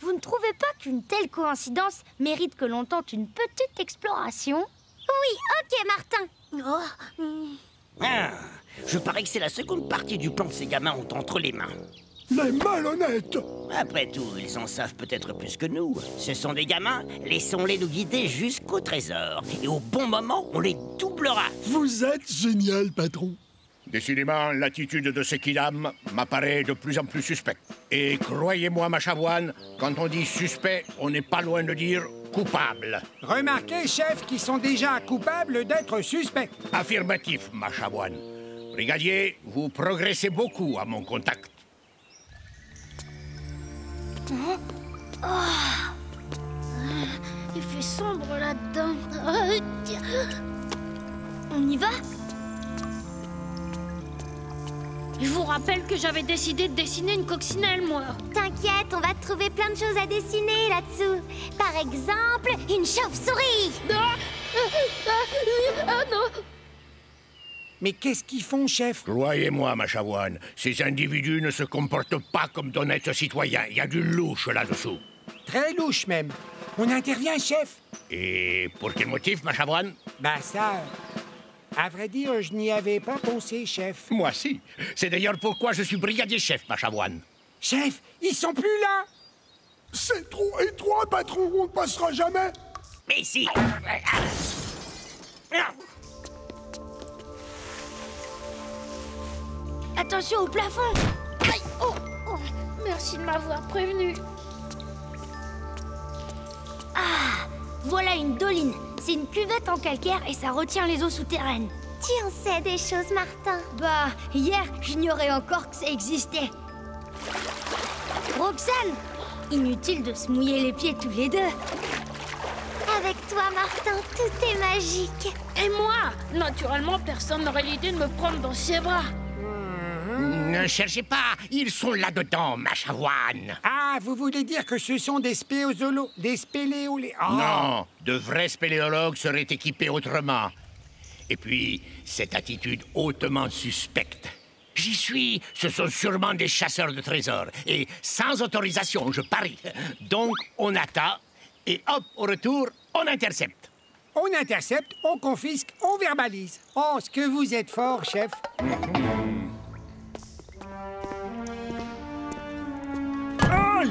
vous ne trouvez pas qu'une telle coïncidence mérite que l'on tente une petite exploration? Oui, ok, Martin. Ah, je parie que c'est la seconde partie du plan que ces gamins ont entre les mains. Les malhonnêtes! Après tout, ils en savent peut-être plus que nous. Ce sont des gamins, laissons-les nous guider jusqu'au trésor. Et au bon moment, on les doublera. Vous êtes génial, patron. Décidément, l'attitude de ces kidams m'apparaît de plus en plus suspecte. Et croyez-moi, ma chavoine, quand on dit suspect, on n'est pas loin de dire coupable. Remarquez, chef, qu'ils sont déjà coupables d'être suspects. Affirmatif, ma chavoine. Brigadier, vous progressez beaucoup à mon contact. Il fait sombre là-dedans. On y va? Je vous rappelle que j'avais décidé de dessiner une coccinelle, moi. T'inquiète, on va trouver plein de choses à dessiner là-dessous. Par exemple, une chauve-souris. Ah non! Mais qu'est-ce qu'ils font, chef? Croyez-moi, ma chavoine, ces individus ne se comportent pas comme d'honnêtes citoyens. Il y a du louche là-dessous. Très louche, même. On intervient, chef. Et pour quel motif, ma chavoine? Bah ça... À vrai dire, je n'y avais pas pensé, chef. Moi, si. C'est d'ailleurs pourquoi je suis brigadier-chef, ma chavoine. Chef, ils sont plus là. C'est trop étroit, patron. On ne passera jamais. Mais si. Attention au plafond! Aïe. Oh, merci de m'avoir prévenu. Ah! Voilà une doline. C'est une cuvette en calcaire et ça retient les eaux souterraines. Tu en sais des choses, Martin. Bah, hier, j'ignorais encore que ça existait. Roxane! Inutile de se mouiller les pieds tous les deux. Avec toi, Martin, tout est magique. Et moi? Naturellement, personne n'aurait l'idée de me prendre dans ses bras. Ne cherchez pas, ils sont là-dedans, ma chavoine. Ah, vous voulez dire que ce sont des spéozolos, des spéléolés... Oh. Non, de vrais spéléologues seraient équipés autrement. Et puis, cette attitude hautement suspecte. J'y suis, ce sont sûrement des chasseurs de trésors. Et sans autorisation, je parie. Donc, on attend, et hop, au retour, on intercepte. On intercepte, on confisque, on verbalise. Oh, ce que vous êtes fort, chef. Aïe!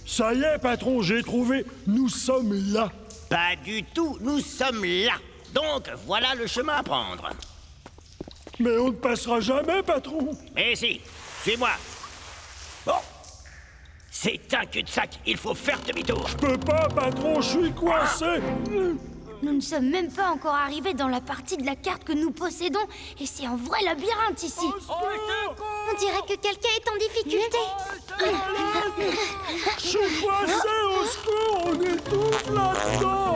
Ça y est, patron, j'ai trouvé. Nous sommes là. Pas du tout, nous sommes là. Donc, voilà le chemin à prendre. Mais on ne passera jamais, patron. Mais si, suis-moi. Bon. C'est un cul-de-sac, il faut faire demi-tour. Je peux pas, patron, je suis coincé. Nous ne sommes même pas encore arrivés dans la partie de la carte que nous possédons et c'est un vrai labyrinthe ici. On dirait que quelqu'un est en difficulté. Je suis coincé, au secours, on est tous là-dedans.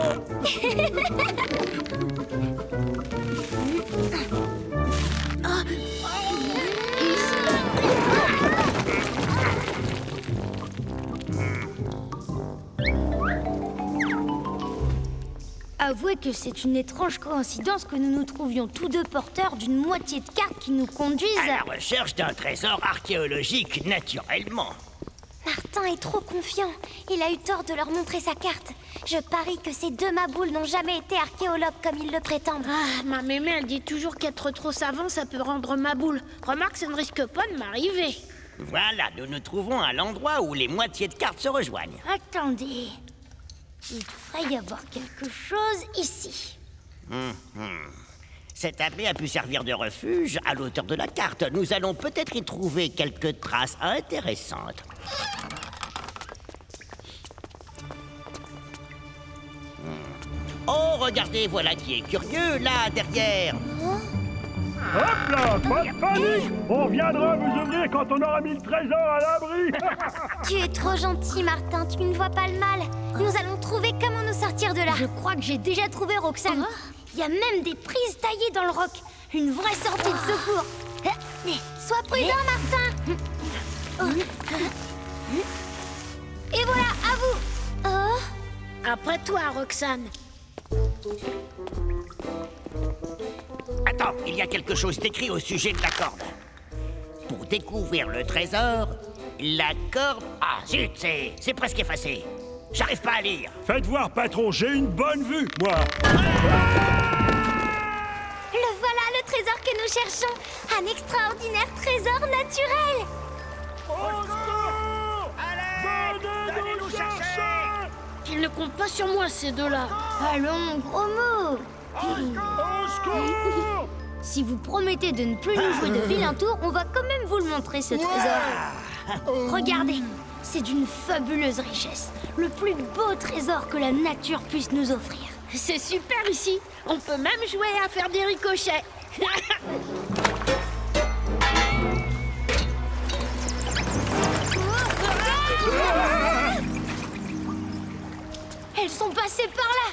Avouez que c'est une étrange coïncidence que nous nous trouvions tous deux porteurs d'une moitié de carte qui nous conduisent à la recherche d'un trésor archéologique, naturellement. Martin est trop confiant. Il a eu tort de leur montrer sa carte. Je parie que ces deux maboules n'ont jamais été archéologues comme ils le prétendent. Ah, ma mémé, elle dit toujours qu'être trop savant, ça peut rendre maboule. Remarque, ça ne risque pas de m'arriver. Voilà, nous nous trouvons à l'endroit où les moitiés de cartes se rejoignent. Attendez. Il devrait y avoir quelque chose ici. Cet abri a pu servir de refuge à l'auteur de la carte. Nous allons peut-être y trouver quelques traces intéressantes. Oh, regardez, voilà qui est curieux, là, derrière. Hop là, pas de panique. On viendra vous ouvrir quand on aura mis le trésor à l'abri. Tu es trop gentil, Martin. Tu ne vois pas le mal. Nous allons trouver comment nous sortir de là. Je crois que j'ai déjà trouvé Roxane. Il y a même des prises taillées dans le roc. Une vraie sortie de secours. Sois prudent, Martin. Et voilà, à vous. Oh, Après toi, Roxane. Attends, il y a quelque chose d'écrit au sujet de la corde. Pour découvrir le trésor, la corde... Ah, zut, c'est presque effacé. J'arrive pas à lire. Faites voir, patron, j'ai une bonne vue, moi. le voilà, le trésor que nous cherchons. Un extraordinaire trésor naturel. Allez nous chercher. Qu'ils ne comptent pas sur moi, ces deux-là. Allons, gros mots. Si vous promettez de ne plus nous jouer de vilain tour, on va quand même vous le montrer, ce trésor. Regardez, c'est d'une fabuleuse richesse. Le plus beau trésor que la nature puisse nous offrir. C'est super ici. On peut même jouer à faire des ricochets. Elles sont passées par là.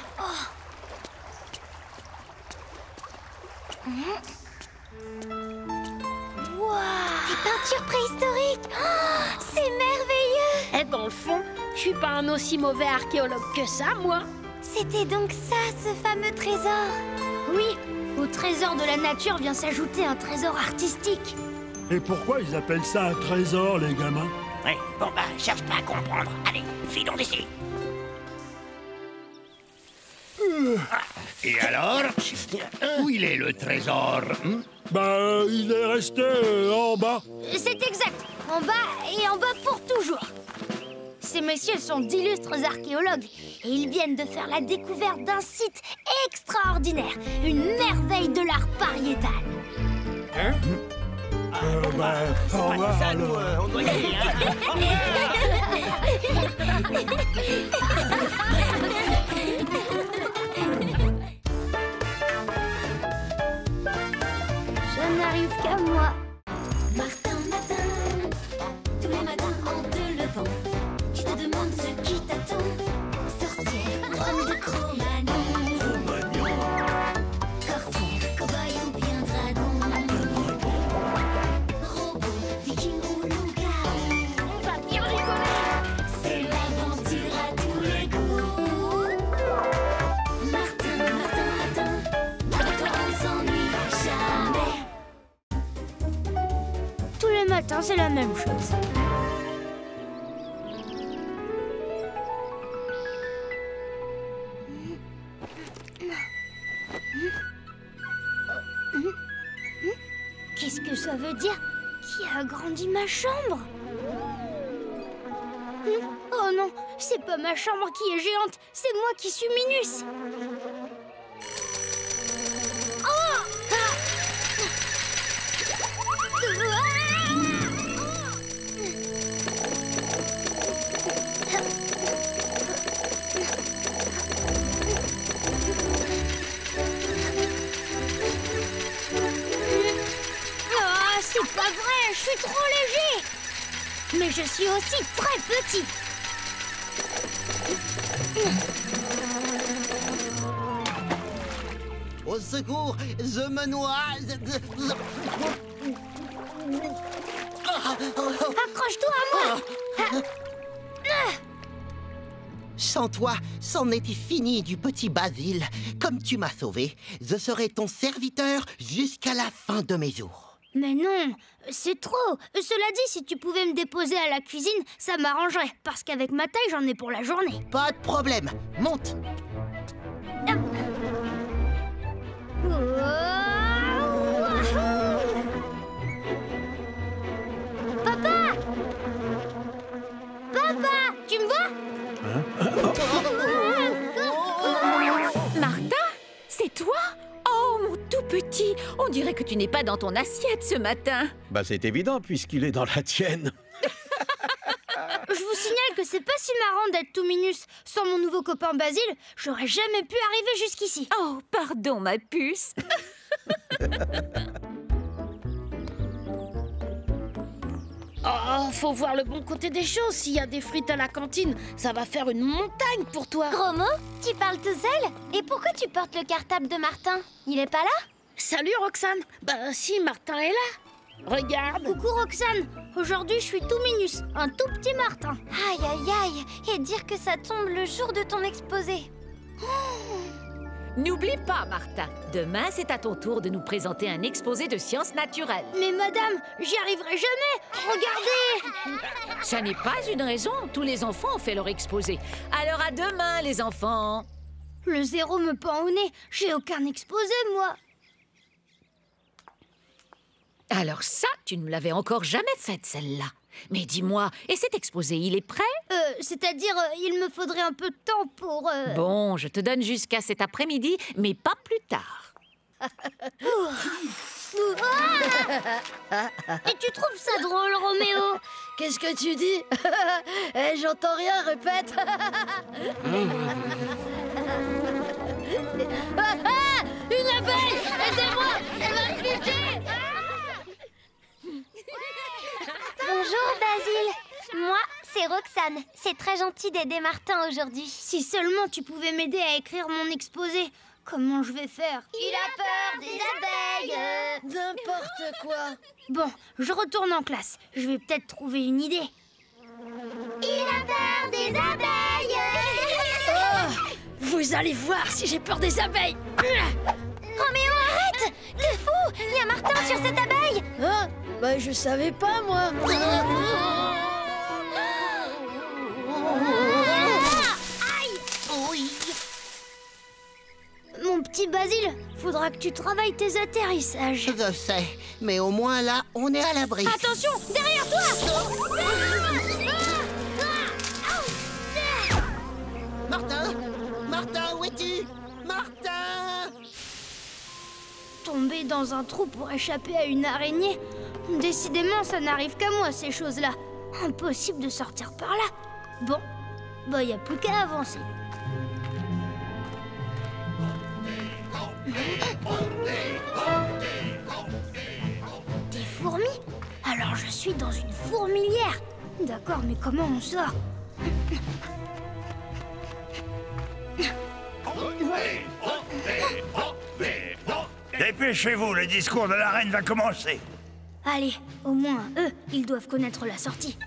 Des peintures préhistoriques. Oh, c'est merveilleux. Et dans le fond, je suis pas un aussi mauvais archéologue que ça, moi. C'était donc ça, ce fameux trésor. Oui, au trésor de la nature vient s'ajouter un trésor artistique. Et pourquoi ils appellent ça un trésor, les gamins? Ouais, bon bah, cherche pas à comprendre. Allez, filons d'ici. Et alors? Où il est le trésor? Il est resté en bas. C'est exact, en bas et en bas pour toujours. Ces messieurs sont d'illustres archéologues et ils viennent de faire la découverte d'un site extraordinaire, une merveille de l'art pariétal. Hein? Au revoir, Ça, alors. nous, on doit y aller, Ça n'arrive qu'à moi. Martin, matin, tous les matins en te levant, tu te demandes ce qui t'attend. Sorcière, homme de Cro-Magnon, corsaire, cow-boy ou bien dragon, robot, viking ou loup-garou. On va bien rigoler. C'est l'aventure à tous les goûts. Martin, Martin, Martin, avec toi on ne s'ennuie jamais. Tous les matins, c'est la même chose. Qu'est-ce que ça veut dire? Qui a agrandi ma chambre? Oh non, c'est pas ma chambre qui est géante, c'est moi qui suis Minus. Oh! Ah, c'est pas vrai, je suis trop léger. Mais je suis aussi très petit. Au secours, je me noie. Accroche-toi à moi. Sans toi, c'en était fini du petit Basile. Comme tu m'as sauvé, je serai ton serviteur jusqu'à la fin de mes jours. Mais non, c'est trop. Cela dit, si tu pouvais me déposer à la cuisine, ça m'arrangerait. Parce qu'avec ma taille, j'en ai pour la journée. Pas de problème, monte. Papa! Papa, tu me vois? Martin, c'est toi? Oh, mon tout petit, on dirait que tu n'es pas dans ton assiette ce matin. Bah c'est évident puisqu'il est dans la tienne. Je vous signale que c'est pas si marrant d'être tout minus. Sans mon nouveau copain Basile, j'aurais jamais pu arriver jusqu'ici. Oh, pardon, ma puce. Oh, faut voir le bon côté des choses. S'il y a des frites à la cantine, ça va faire une montagne pour toi. Gros mot, tu parles tout seul? Et pourquoi tu portes le cartable de Martin? Il est pas là? Salut, Roxane. Bah si, Martin est là. regarde. Coucou Roxane. Aujourd'hui, je suis tout minus, un tout petit Martin. Aïe, aïe, aïe. Et dire que ça tombe le jour de ton exposé. N'oublie pas, Martin. Demain, c'est à ton tour de nous présenter un exposé de sciences naturelles. Mais madame, j'y arriverai jamais. Regardez. Ça n'est pas une raison. Tous les enfants ont fait leur exposé. Alors à demain, les enfants. Le zéro me pend au nez. J'ai aucun exposé, moi. Alors ça, tu ne me l'avais encore jamais faite, celle-là. Mais dis-moi, et cet exposé, il est prêt? C'est-à-dire, il me faudrait un peu de temps pour... Bon, je te donne jusqu'à cet après-midi, mais pas plus tard. Et tu trouves ça drôle, Roméo? Qu'est-ce que tu dis? J'entends rien, répète. Une abeille! Aidez-moi! Elle va me piquer! Bonjour, Basile. Moi, c'est Roxane. C'est très gentil d'aider Martin aujourd'hui. Si seulement tu pouvais m'aider à écrire mon exposé. Comment je vais faire? Il a peur des abeilles. N'importe quoi. Bon, je retourne en classe. Je vais peut-être trouver une idée. Il a peur des abeilles. Oh, vous allez voir si j'ai peur des abeilles. Roméo, arrête! T'es fou! Il y a Martin sur cette abeille! Hein? Bah, je savais pas, moi. Aïe! Oui. Mon petit Basile, faudra que tu travailles tes atterrissages. Je sais, mais au moins là, on est à l'abri. Attention, derrière toi! Martin! Martin, où es-tu? Martin! Tomber dans un trou pour échapper à une araignée? Décidément, ça n'arrive qu'à moi, ces choses-là. Impossible de sortir par là. Bon, bah y a plus qu'à avancer. Des fourmis? Alors je suis dans une fourmilière. D'accord, mais comment on sort? Dépêchez-vous, le discours de la reine va commencer. Allez, au moins, eux, ils doivent connaître la sortie.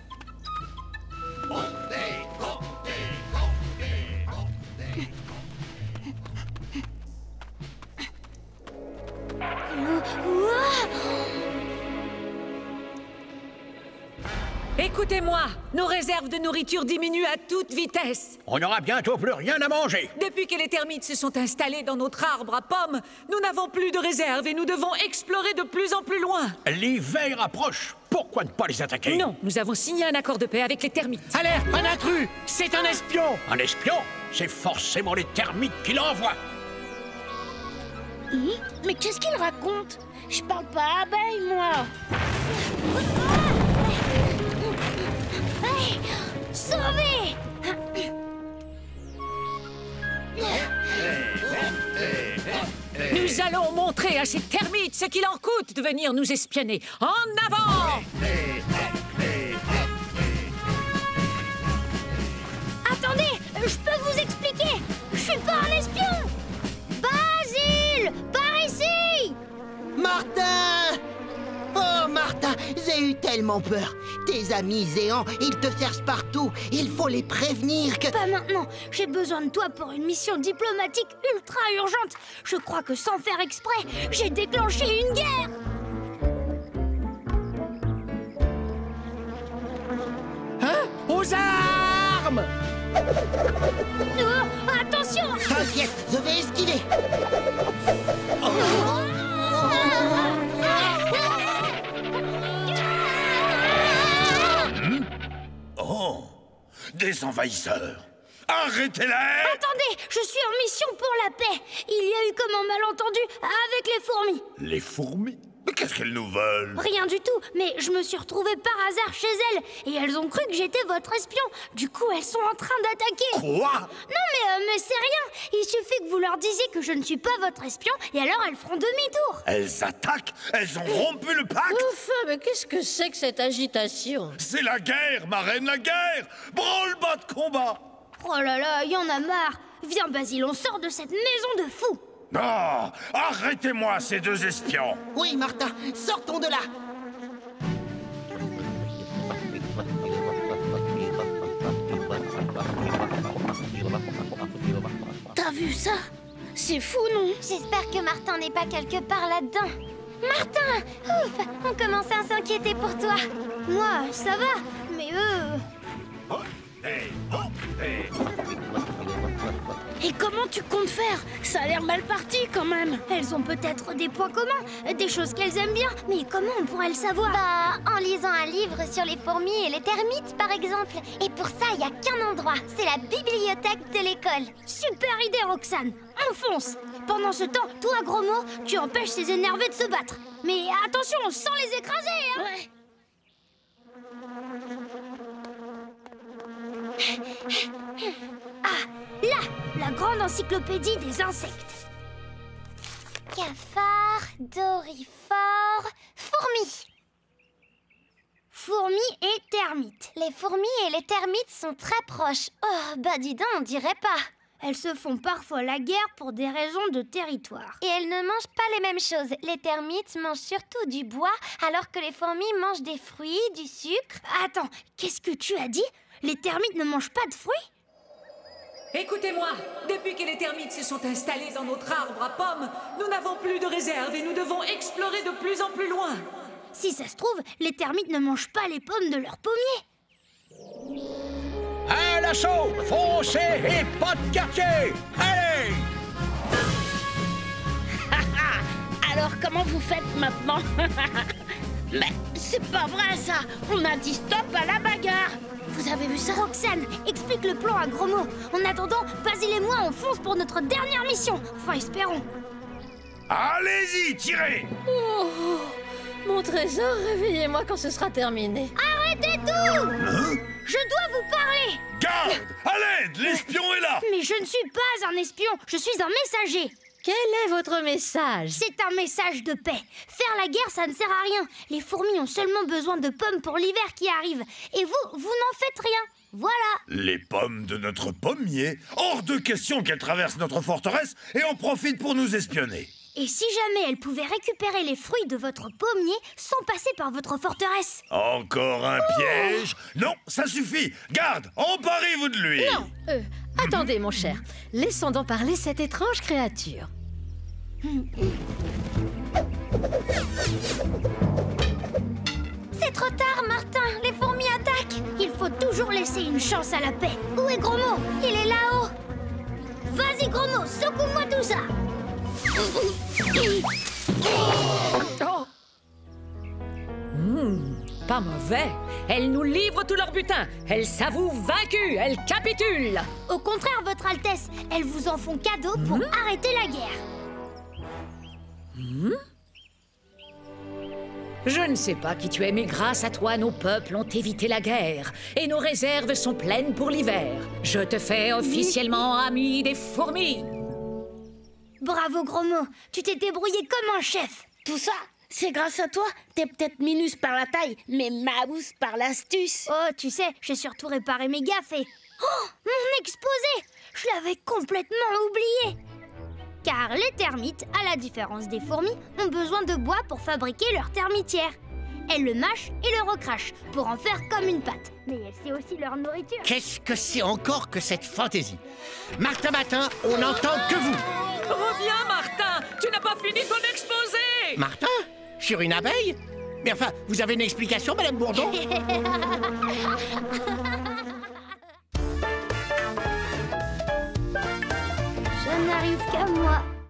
Écoutez-moi, nos réserves de nourriture diminuent à toute vitesse. On n'aura bientôt plus rien à manger. Depuis que les termites se sont installés dans notre arbre à pommes, nous n'avons plus de réserves et nous devons explorer de plus en plus loin. L'hiver approche. Pourquoi ne pas les attaquer? Non, nous avons signé un accord de paix avec les termites. Alerte, un intrus! C'est un espion! Un espion? C'est forcément les termites qui l'envoient. Mais qu'est-ce qu'il raconte? Je parle pas abeille, moi. Hey, sauvez! Nous allons montrer à ces termites ce qu'il en coûte de venir nous espionner. En avant! Attendez, je peux vous expliquer. Je suis pas un espion. Basile, par ici! Martin! Oh, Martin, j'ai eu tellement peur. Tes amis géants, ils te cherchent partout. Il faut les prévenir que... Pas maintenant. J'ai besoin de toi pour une mission diplomatique ultra urgente. Je crois que sans faire exprès, j'ai déclenché une guerre. Hein? Aux armes! Oh, attention! T'inquiète, je vais esquiver. Oh, des envahisseurs. Arrêtez-les! Attendez, je suis en mission pour la paix. Il y a eu comme un malentendu avec les fourmis. Les fourmis? Mais qu'est-ce qu'elles nous veulent? Rien du tout, mais je me suis retrouvée par hasard chez elles. Et elles ont cru que j'étais votre espion. Du coup, elles sont en train d'attaquer. Quoi? Non, mais c'est rien. Il suffit que vous leur disiez que je ne suis pas votre espion, et alors elles feront demi-tour. Elles attaquent? Elles ont rompu le pacte? Enfin, mais qu'est-ce que c'est que cette agitation? C'est la guerre, ma reine, la guerre! Branle-bas de combat! Oh là là, y en a marre. Viens, Basile, on sort de cette maison de fous. Non! Arrêtez-moi, ces deux espions! Oui, Martin, sortons de là. T'as vu ça? C'est fou, non? J'espère que Martin n'est pas quelque part là-dedans. Martin! Ouf! On commençait à s'inquiéter pour toi. Moi, ça va, mais eux... Et comment tu comptes faire? Ça a l'air mal parti quand même. Elles ont peut-être des points communs, des choses qu'elles aiment bien, mais comment on pourrait le savoir? Bah, en lisant un livre sur les fourmis et les termites, par exemple. Et pour ça, il n'y a qu'un endroit, c'est la bibliothèque de l'école. Super idée, Roxane. On fonce. Pendant ce temps, toi, Gros Mot, tu empêches ces énervés de se battre. Mais attention, sans les écraser, hein. Ouais. Ah, là, la grande encyclopédie des insectes. Cafard, dorifort, fourmis. Fourmis et termites. Les fourmis et les termites sont très proches. Oh, bah dis donc, on dirait pas. Elles se font parfois la guerre pour des raisons de territoire. Et elles ne mangent pas les mêmes choses. Les termites mangent surtout du bois, alors que les fourmis mangent des fruits, du sucre. Attends, qu'est-ce que tu as dit? Les termites ne mangent pas de fruits? Écoutez-moi, depuis que les termites se sont installés dans notre arbre à pommes, nous n'avons plus de réserve et nous devons explorer de plus en plus loin. Si ça se trouve, les termites ne mangent pas les pommes de leur pommier. À l'assaut! Foncez et pas de quartier! Allez! Alors comment vous faites maintenant? Mais c'est pas vrai ça! On a dit stop à la bagarre! Vous avez vu ça? Roxane, explique le plan à Gros Mot. En attendant, Basile et moi, on fonce pour notre dernière mission. Enfin, espérons. Allez-y, tirez! Oh, mon trésor, réveillez-moi quand ce sera terminé. Arrêtez tout! Je dois vous parler! Garde! À l'aide! L'espion est là! Mais je ne suis pas un espion, je suis un messager. Quel est votre message? C'est un message de paix. Faire la guerre, ça ne sert à rien. Les fourmis ont seulement besoin de pommes pour l'hiver qui arrive. Et vous n'en faites rien. Voilà. Les pommes de notre pommier? Hors de question qu'elles traversent notre forteresse et en profitent pour nous espionner. Et si jamais elles pouvaient récupérer les fruits de votre pommier sans passer par votre forteresse? Encore un piège? Non, ça suffit. Garde, emparez-vous de lui. Non, attendez, mon cher. Laissons donc parler cette étrange créature. C'est trop tard, Martin. Les fourmis attaquent. Il faut toujours laisser une chance à la paix. Où est Gros Mot? Il est là-haut. Vas-y, Gros Mot, secoue-moi tout ça. Oh. Pas mauvais. Elles nous livrent tout leur butin. Elles s'avouent vaincues. Elles capitulent. Au contraire, Votre Altesse, elles vous en font cadeau pour arrêter la guerre. Je ne sais pas qui tu es, mais grâce à toi, nos peuples ont évité la guerre. Et nos réserves sont pleines pour l'hiver. Je te fais officiellement ami des fourmis. Bravo, Gros Mot. Tu t'es débrouillé comme un chef. Tout ça, c'est grâce à toi. T'es peut-être minus par la taille, mais Maous par l'astuce. Oh, tu sais, j'ai surtout réparé mes gaffes et... Oh, mon exposé! Je l'avais complètement oublié. Car les termites, à la différence des fourmis, ont besoin de bois pour fabriquer leur termitière. Elles le mâchent et le recrachent pour en faire comme une pâte. Mais c'est aussi leur nourriture. Qu'est-ce que c'est encore que cette fantaisie? Martin Matin, on n'entend que vous. Reviens, Martin. Tu n'as pas fini ton exposé. Martin? Sur une abeille? Mais enfin, vous avez une explication, Madame Bourdon?